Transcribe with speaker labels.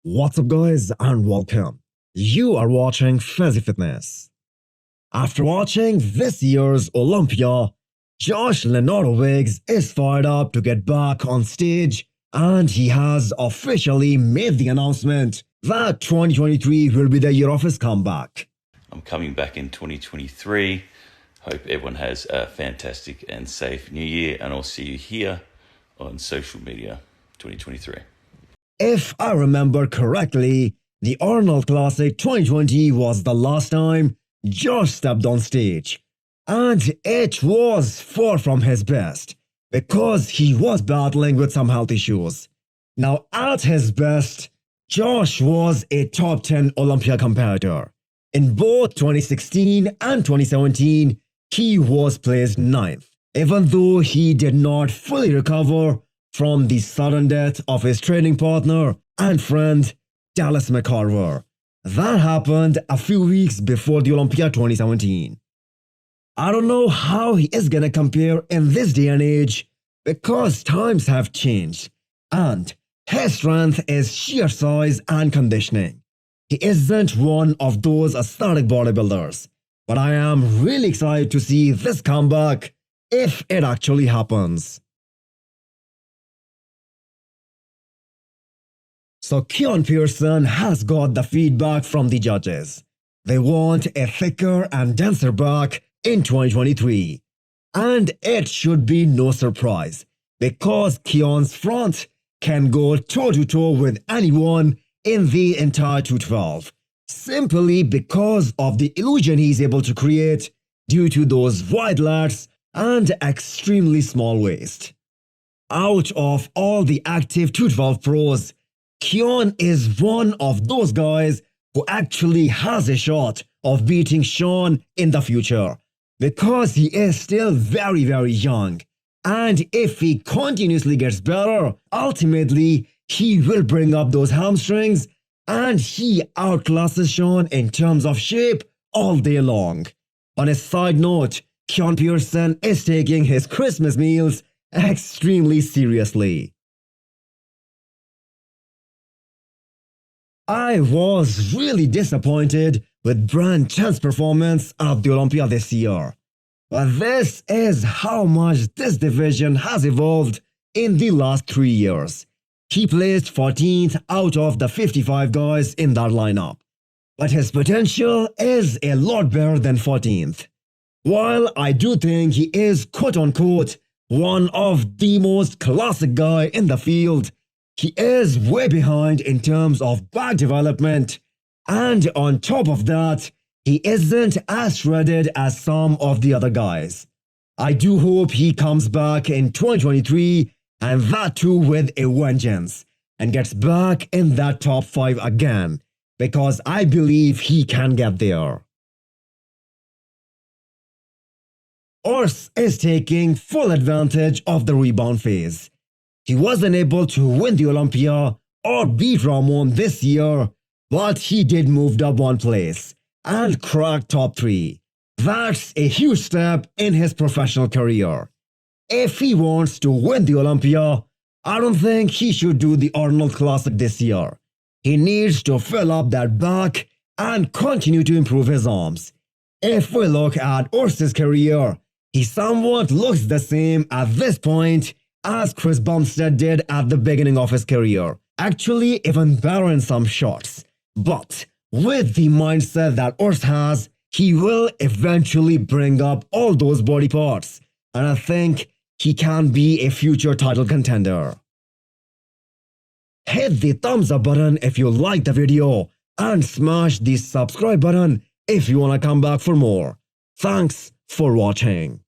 Speaker 1: What's up guys and welcome. You are watching Fazi Fitness. After watching this year's Olympia, Josh Lenartowicz is fired up to get back on stage and he has officially made the announcement that 2023 will be the year of his comeback.
Speaker 2: I'm coming back in 2023. Hope everyone has a fantastic and safe new year, and I'll see you here on social media 2023.
Speaker 1: If I remember correctly, the Arnold Classic 2020 was the last time Josh stepped on stage. And it was far from his best, because he was battling with some health issues. Now at his best, Josh was a top 10 Olympia competitor. In both 2016 and 2017, he was placed 9th, even though he did not fully recover from the sudden death of his training partner and friend, Dallas Mccarver. That happened a few weeks before the Olympia 2017. I don't know how he is gonna compare in this day and age because times have changed and his strength is sheer size and conditioning. He isn't one of those aesthetic bodybuilders, but I am really excited to see this comeback if it actually happens. So Keone Pearson has got the feedback from the judges. They want a thicker and denser back in 2023. And it should be no surprise, because Keone's front can go toe-to-toe with anyone in the entire 212, simply because of the illusion he's able to create due to those wide lats and extremely small waist. Out of all the active 212 pros, Keone is one of those guys who actually has a shot of beating Shaun in the future, because he is still very young, and if he continuously gets better, ultimately he will bring up those hamstrings and he outclasses Shaun in terms of shape all day long. On a side note, Keone Pearson is taking his Christmas meals extremely seriously. I was really disappointed with Branch Chen's performance at the Olympia this year. But this is how much this division has evolved in the last 3 years. He placed 14th out of the 55 guys in that lineup. But his potential is a lot better than 14th. While I do think he is quote-unquote one of the most classic guy in the field, he is way behind in terms of back development, and on top of that, he isn't as shredded as some of the other guys. I do hope he comes back in 2023, and that too with a vengeance, and gets back in that top 5 again, because I believe he can get there. Urs is taking full advantage of the rebound phase. He wasn't able to win the Olympia or beat Ramon this year, but he did move up 1 place and cracked top 3. That's a huge step in his professional career. If he wants to win the Olympia, I don't think he should do the Arnold Classic this year. He needs to fill up that back and continue to improve his arms. If we look at Urs's career, he somewhat looks the same at this point as Chris Bumstead did at the beginning of his career. Actually, even better in some shots. But with the mindset that Urs has, he will eventually bring up all those body parts. And I think he can be a future title contender. Hit the thumbs up button if you liked the video and smash the subscribe button if you want to come back for more. Thanks for watching.